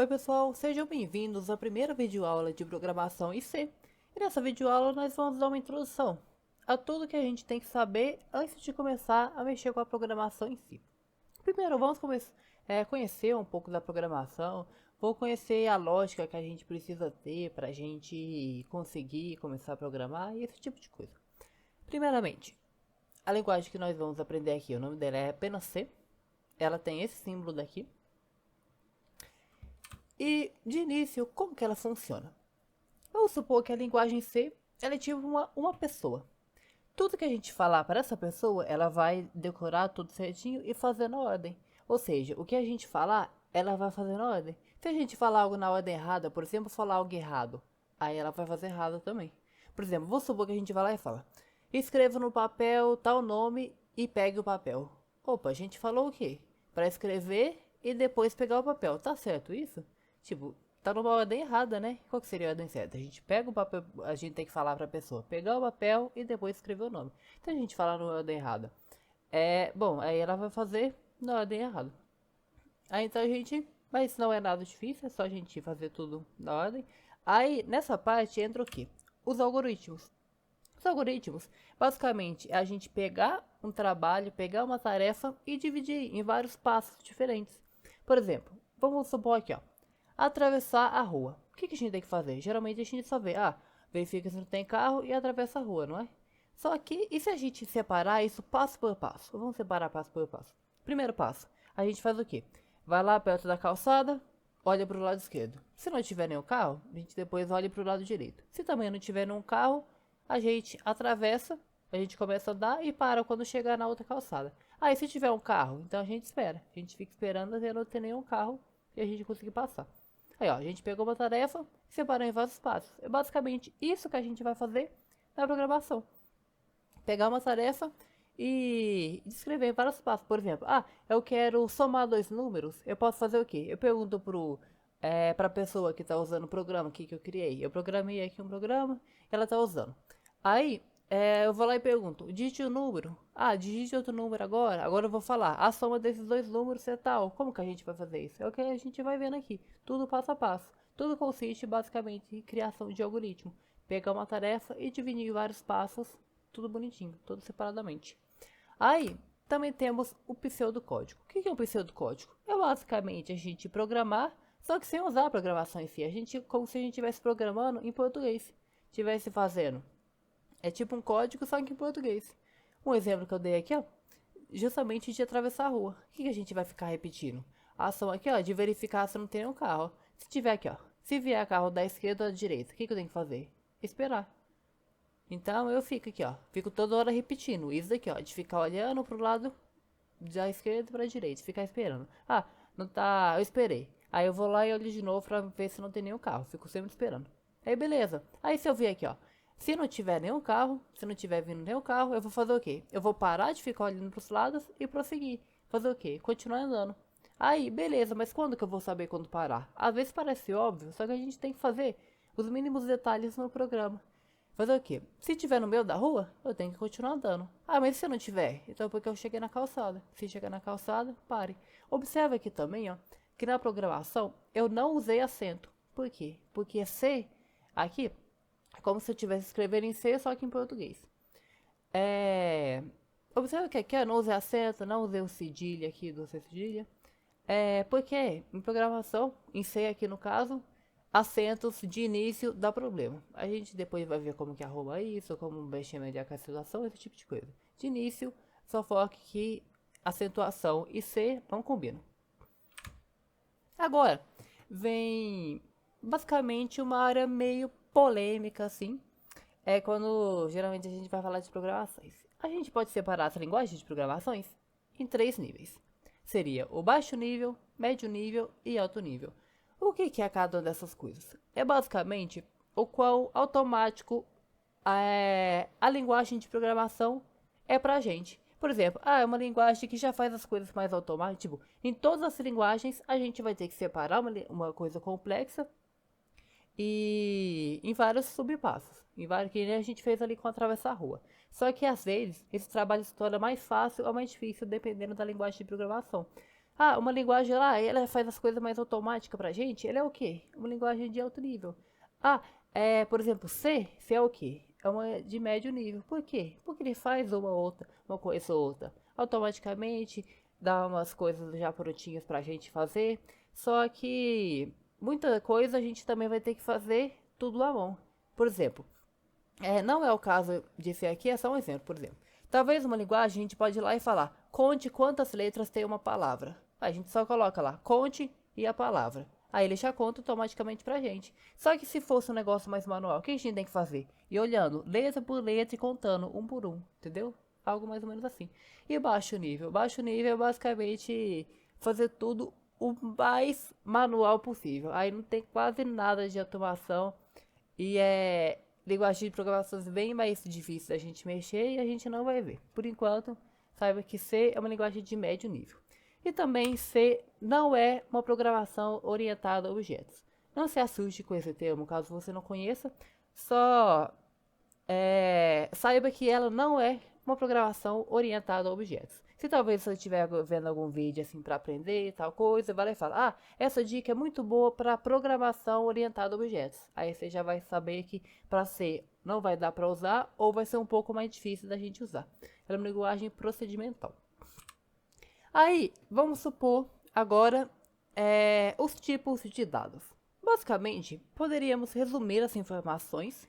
Oi pessoal, sejam bem-vindos à primeira videoaula de programação em C. E nessa videoaula nós vamos dar uma introdução a tudo que a gente tem que saber antes de começar a mexer com a programação em si. Primeiro, vamos conhecer um pouco da programação, vou conhecer a lógica que a gente precisa ter para a gente conseguir começar a programar e esse tipo de coisa. Primeiramente, a linguagem que nós vamos aprender aqui, o nome dela é apenas C. Ela tem esse símbolo daqui. E de início, como que ela funciona? Vamos supor que a linguagem C ela é tipo uma pessoa. Tudo que a gente falar para essa pessoa, ela vai decorar tudo certinho e fazer na ordem. Ou seja, o que a gente falar, ela vai fazer na ordem. Se a gente falar algo na ordem errada, por exemplo, falar algo errado, aí ela vai fazer errado também. Por exemplo, vamos supor que a gente vai lá e fala: escreva no papel tal nome e pegue o papel. Opa, a gente falou o quê? Para escrever e depois pegar o papel. Tá certo isso? Tipo, tá numa ordem errada, né? Qual que seria a ordem certa? A gente pega o papel, a gente tem que falar pra pessoa pegar o papel e depois escrever o nome. Então a gente fala na ordem errada. Bom, aí ela vai fazer na ordem errada. Aí então a gente, mas não é nada difícil, é só a gente fazer tudo na ordem. Aí nessa parte entra o que? Os algoritmos. Os algoritmos, basicamente, é a gente pegar um trabalho, pegar uma tarefa e dividir em vários passos diferentes. Por exemplo, vamos supor aqui, ó, atravessar a rua. O que a gente tem que fazer? Geralmente a gente só vê, verifica se não tem carro e atravessa a rua, não é? Só que, e se a gente separar isso passo por passo? Vamos separar passo por passo. Primeiro passo, a gente faz o quê? Vai lá perto da calçada, olha para o lado esquerdo. Se não tiver nenhum carro, a gente depois olha para o lado direito. Se também não tiver nenhum carro, a gente atravessa, a gente começa a andar e para quando chegar na outra calçada. Aí se tiver um carro, então a gente espera. A gente fica esperando até não ter nenhum carro e a gente conseguir passar. Aí ó, a gente pegou uma tarefa e separou em vários passos. É basicamente isso que a gente vai fazer na programação. Pegar uma tarefa e descrever em vários passos. Por exemplo, eu quero somar dois números. Eu posso fazer o quê? Eu pergunto para a pessoa que está usando o programa que eu criei. Eu programei aqui um programa, ela está usando. Aí eu vou lá e pergunto, digite o número. Digite outro número agora. Agora eu vou falar, a soma desses dois números é tal. Como que a gente vai fazer isso? É o que a gente vai vendo aqui. Tudo passo a passo. Tudo consiste basicamente em criação de algoritmo. Pegar uma tarefa e dividir em vários passos, tudo bonitinho, tudo separadamente. Aí, também temos o pseudocódigo. O que é um pseudocódigo? É basicamente a gente programar, só que sem usar a programação em si. A gente, como se a gente estivesse programando em português. Estivesse fazendo. É tipo um código, só que em português. Um exemplo que eu dei aqui, ó, justamente de atravessar a rua. O que a gente vai ficar repetindo? A ação aqui, ó, de verificar se não tem nenhum carro. Se tiver aqui, ó, se vier carro da esquerda ou da direita, o que eu tenho que fazer? Esperar. Então eu fico aqui, ó, fico toda hora repetindo isso daqui, ó, de ficar olhando pro lado da esquerda para a direita, ficar esperando. Não tá, eu esperei. Aí eu vou lá e olho de novo pra ver se não tem nenhum carro, fico sempre esperando. Aí beleza. Aí se eu vir aqui, ó, se não tiver nenhum carro, se não tiver vindo nenhum carro, eu vou fazer o quê? Eu vou parar de ficar olhando pros lados e prosseguir. Fazer o quê? Continuar andando. Aí, beleza, mas quando que eu vou saber quando parar? Às vezes parece óbvio, só que a gente tem que fazer os mínimos detalhes no programa. Fazer o quê? Se tiver no meio da rua, eu tenho que continuar andando. Mas se não tiver? Então é porque eu cheguei na calçada. Se chegar na calçada, pare. Observe aqui também, ó, que na programação eu não usei acento. Por quê? Porque C aqui é como se eu estivesse escrevendo em C, só que em português. Observe que aqui eu não usei acento, não usei o cedilha aqui do C cedilha. Porque em programação, em C aqui no caso, acentos de início dá problema. A gente depois vai ver como que arruma isso, como mexer mediar com a situação, esse tipo de coisa. De início, só foque que acentuação e C não combinam. Agora, vem basicamente uma área meio polêmica, assim. É quando geralmente a gente vai falar de programações. A gente pode separar as linguagens de programações em três níveis. Seria o baixo nível, médio nível e alto nível. O que é cada uma dessas coisas? É basicamente o qual automático a linguagem de programação é pra gente. Por exemplo, é uma linguagem que já faz as coisas mais automáticas. Tipo, em todas as linguagens a gente vai ter que separar uma coisa complexa e em vários subpassos. Em vários que a gente fez ali com atravessar a rua. Só que às vezes esse trabalho se torna mais fácil ou mais difícil dependendo da linguagem de programação. Ah, uma linguagem lá, ela faz as coisas mais automáticas pra gente. Ela é o quê? Uma linguagem de alto nível. Ah, por exemplo, C é o quê? É uma de médio nível. Por quê? Porque ele faz uma coisa ou outra. Automaticamente, dá umas coisas já prontinhas pra gente fazer. Só que muita coisa a gente também vai ter que fazer tudo à mão. Por exemplo, não é o caso de ser aqui, é só um exemplo, por exemplo. Talvez uma linguagem a gente pode ir lá e falar, conte quantas letras tem uma palavra. Aí a gente só coloca lá, conte e a palavra. Aí ele já conta automaticamente pra gente. Só que se fosse um negócio mais manual, o que a gente tem que fazer? Ir olhando letra por letra e contando um por um, entendeu? Algo mais ou menos assim. E baixo nível? Baixo nível é basicamente fazer tudo o mais manual possível. Aí não tem quase nada de automação e linguagem de programação bem mais difícil da gente mexer e a gente não vai ver. Por enquanto, saiba que C é uma linguagem de médio nível. E também C não é uma programação orientada a objetos. Não se assuste com esse termo, caso você não conheça. Só saiba que ela não é uma programação orientada a objetos. Se talvez você estiver vendo algum vídeo assim para aprender e tal coisa, vai lá e fala: ah, essa dica é muito boa para programação orientada a objetos. Aí você já vai saber que para C não vai dar para usar ou vai ser um pouco mais difícil da gente usar. Ela é uma linguagem procedimental. Aí, vamos supor agora os tipos de dados. Basicamente, poderíamos resumir as informações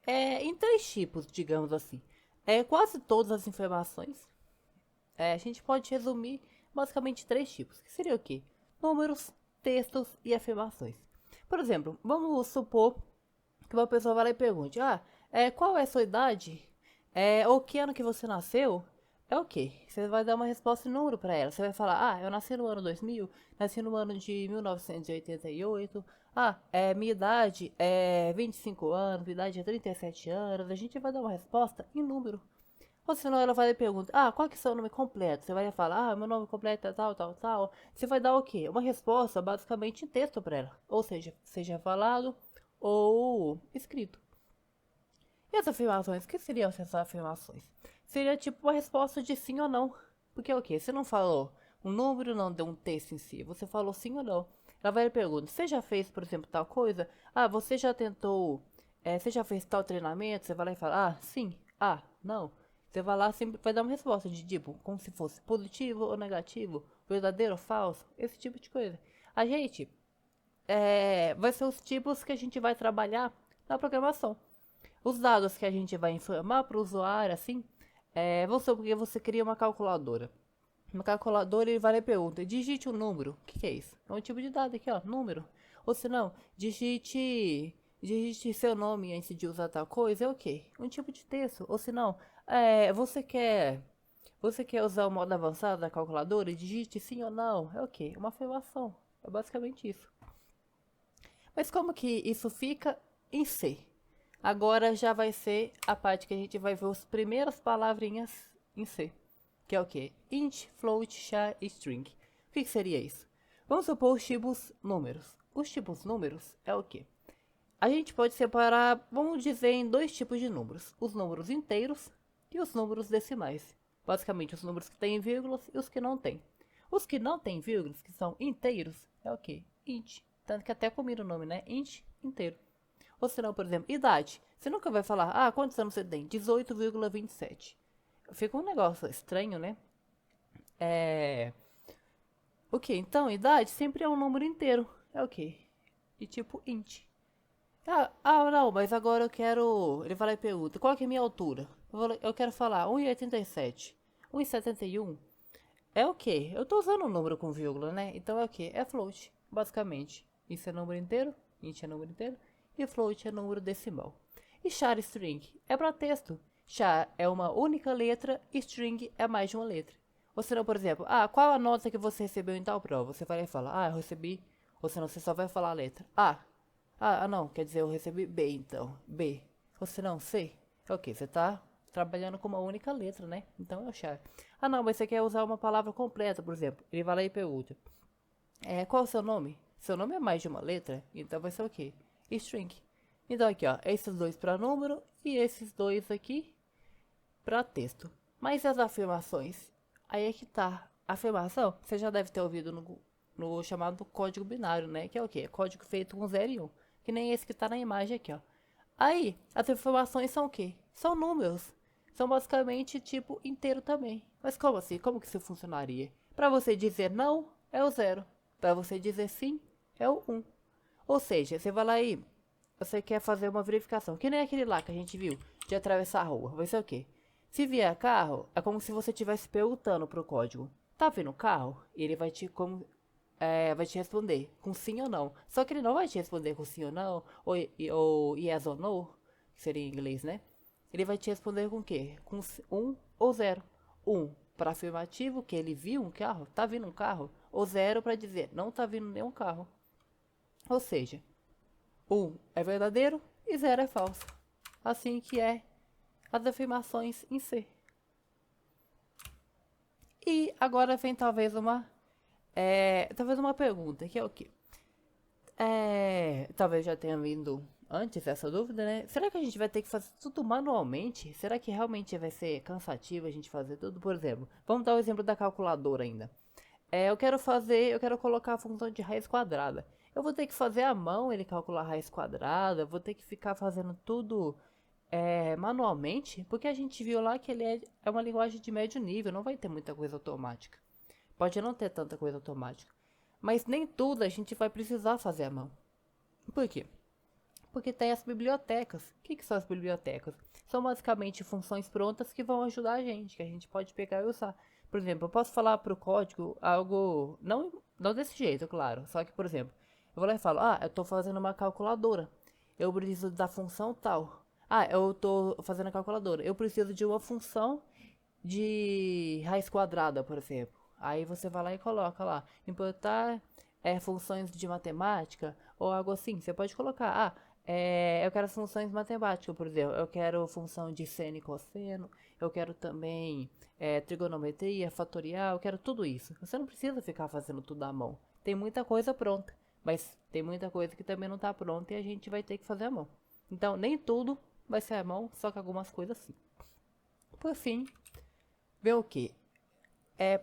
em três tipos, digamos assim. Quase todas as informações a gente pode resumir basicamente três tipos, que seria o quê? Números, textos e afirmações. Por exemplo, vamos supor que uma pessoa vai lá e pergunte: qual é a sua idade? Ou que ano que você nasceu? É o quê? Você vai dar uma resposta em número para ela. Você vai falar: eu nasci no ano 2000, nasci no ano de 1988. Minha idade é 25 anos, minha idade é 37 anos. A gente vai dar uma resposta em número. Ou senão ela vai e pergunta: qual que é o seu nome completo? Você vai falar: meu nome completo é tal, tal, tal. Você vai dar o quê? Uma resposta basicamente em texto para ela. Ou seja falado ou escrito. E as afirmações? O que seriam essas afirmações? Seria tipo uma resposta de sim ou não. Porque é o quê? Você não falou um número, não deu um texto em si. Você falou sim ou não. Ela vai e pergunta: você já fez, por exemplo, tal coisa? Você já tentou. Você já fez tal treinamento? Você vai lá e fala: sim. Não. Você vai lá sempre vai dar uma resposta de tipo, como se fosse positivo ou negativo, verdadeiro ou falso, esse tipo de coisa. A gente vai ser os tipos que a gente vai trabalhar na programação. Os dados que a gente vai informar para o usuário, assim, vamos supor que você cria uma calculadora. Uma calculadora ele vai e pergunta: digite um número. O que é isso? É um tipo de dado aqui, ó, número. Ou se não, digite seu nome antes de usar tal coisa, é o quê? Um tipo de texto. Ou se não, você quer usar o modo avançado da calculadora? Digite sim ou não. É o quê? Uma afirmação. É basicamente isso. Mas como que isso fica em C? Agora já vai ser a parte que a gente vai ver as primeiras palavrinhas em C. Que é o quê? Int, float, char e string. O que seria isso? Vamos supor os tipos números. Os tipos números é o quê? A gente pode separar, vamos dizer, em dois tipos de números. Os números inteiros e os números decimais. Basicamente, os números que têm vírgulas e os que não têm. Os que não têm vírgulas, que são inteiros, é o quê? Int. Tanto que até combina o nome, né? Int, inteiro. Ou se não, por exemplo, idade. Você nunca vai falar: quantos anos você tem? 18,27. Fica um negócio estranho, né? O que? Então, idade sempre é um número inteiro. É o que? E tipo int. Não, mas agora eu quero. Ele vai lá e pergunta: qual que é a minha altura? Eu quero falar 1,87. 1,71. É o que? Eu tô usando um número com vírgula, né? Então é o que? É float, basicamente. Isso é número inteiro, int é número inteiro, e float é número decimal. E char string é para texto. Char é uma única letra, e string é mais de uma letra. Ou senão, por exemplo, qual a nota que você recebeu em tal prova? Você vai lá e fala: eu recebi. Ou senão, você só vai falar a letra não, quer dizer, eu recebi B, então. B. Ou senão, C. É o que? Você tá trabalhando com uma única letra, né? Então é o char. Não, mas você quer usar uma palavra completa, por exemplo. Ele vai lá e pergunta: qual é o seu nome? Seu nome é mais de uma letra? Então vai ser o quê? String. Então aqui, ó, esses dois para número e esses dois aqui para texto. Mas as afirmações? Aí é que tá afirmação, você já deve ter ouvido no chamado código binário, né? Que é o quê? Código feito com 0 e 1. Que nem esse que tá na imagem aqui, ó. Aí, as informações são o quê? São números. São basicamente tipo inteiro também. Mas como assim? Como que isso funcionaria? Para você dizer não, é o 0. Para você dizer sim, é o 1. Ou seja, você vai lá e você quer fazer uma verificação. Que nem aquele lá que a gente viu de atravessar a rua. Vai ser o quê? Se vier carro, é como se você estivesse perguntando pro código. Tá vindo carro? E ele vai te responder com sim ou não. Só que ele não vai te responder com sim ou não, ou yes ou no, que seria em inglês, né? Ele vai te responder com o quê? Com 1 ou 0. 1 para afirmativo, que ele viu um carro, tá vindo um carro, ou 0 para dizer não tá vindo nenhum carro. Ou seja, 1 é verdadeiro e 0 é falso. Assim que é as afirmações em si. E agora vem talvez uma pergunta, que é o quê? Talvez já tenha vindo antes essa dúvida, né? Será que a gente vai ter que fazer tudo manualmente? Será que realmente vai ser cansativo a gente fazer tudo? Por exemplo, vamos dar o exemplo da calculadora ainda. Eu quero colocar a função de raiz quadrada. Eu vou ter que fazer à mão ele calcular a raiz quadrada, vou ter que ficar fazendo tudo manualmente, porque a gente viu lá que ele é uma linguagem de médio nível, não vai ter muita coisa automática. Pode não ter tanta coisa automática. Mas nem tudo a gente vai precisar fazer à mão. Por quê? Porque tem as bibliotecas. O que são as bibliotecas? São basicamente funções prontas que vão ajudar a gente, que a gente pode pegar e usar. Por exemplo, eu posso falar para o código algo, não desse jeito, claro. Só que, por exemplo, eu vou lá e falo, eu estou fazendo uma calculadora. Eu preciso da função tal. Eu estou fazendo a calculadora. Eu preciso de uma função de raiz quadrada, por exemplo. Aí você vai lá e coloca lá, importar funções de matemática ou algo assim. Você pode colocar, eu quero as funções matemáticas, por exemplo. Eu quero função de seno e cosseno. Eu quero também trigonometria, fatorial. Eu quero tudo isso. Você não precisa ficar fazendo tudo à mão. Tem muita coisa pronta, mas tem muita coisa que também não está pronta e a gente vai ter que fazer à mão. Então, nem tudo vai ser à mão, só que algumas coisas sim. Por fim, ver o que?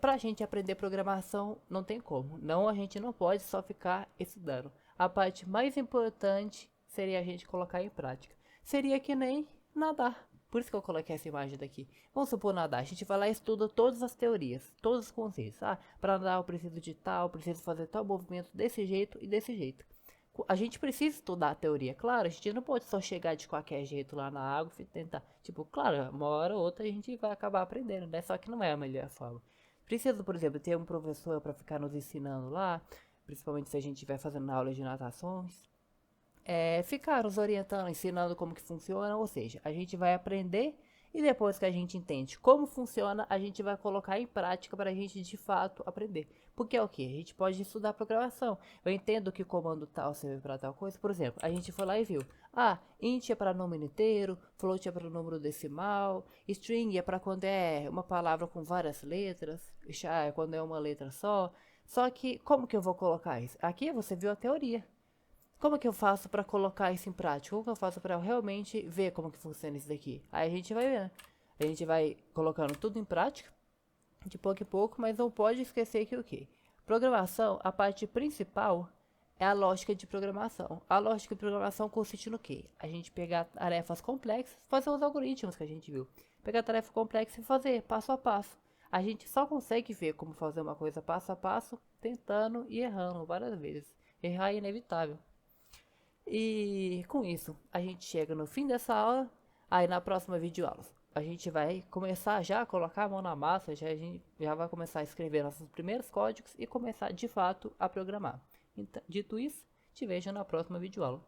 Pra gente aprender programação, não tem como. Não, a gente não pode só ficar estudando. A parte mais importante seria a gente colocar em prática. Seria que nem nadar. Por isso que eu coloquei essa imagem daqui. Vamos supor nadar. A gente vai lá e estuda todas as teorias, todos os conceitos. Para nadar eu preciso de tal, preciso fazer tal movimento desse jeito e desse jeito. A gente precisa estudar a teoria, claro, a gente não pode só chegar de qualquer jeito lá na água e tentar. Tipo, claro, uma hora ou outra a gente vai acabar aprendendo, né? Só que não é a melhor forma. Precisa, por exemplo, ter um professor para ficar nos ensinando lá, principalmente se a gente estiver fazendo aula de natações. Ficar nos orientando, ensinando como que funciona, ou seja, a gente vai aprender e depois que a gente entende como funciona, a gente vai colocar em prática para a gente de fato aprender. Porque é o que? A gente pode estudar programação. Eu entendo que comando tal serve para tal coisa. Por exemplo, a gente foi lá e viu. Int é para número inteiro, float é para número decimal, string é para quando é uma palavra com várias letras, char é quando é uma letra só. Só que como que eu vou colocar isso? Aqui você viu a teoria. Como que eu faço para colocar isso em prática? Como que eu faço para realmente ver como que funciona isso daqui? Aí a gente vai vendo. A gente vai colocando tudo em prática, de pouco em pouco, mas não pode esquecer que o quê? Programação, a parte principal é a lógica de programação. A lógica de programação consiste no quê? A gente pegar tarefas complexas, fazer os algoritmos que a gente viu. Pegar tarefa complexa e fazer passo a passo. A gente só consegue ver como fazer uma coisa passo a passo, tentando e errando várias vezes. Errar é inevitável. E com isso, a gente chega no fim dessa aula. Aí na próxima videoaula, a gente vai começar já a colocar a mão na massa, a gente já vai começar a escrever nossos primeiros códigos e começar de fato a programar. Então, dito isso, te vejo na próxima videoaula.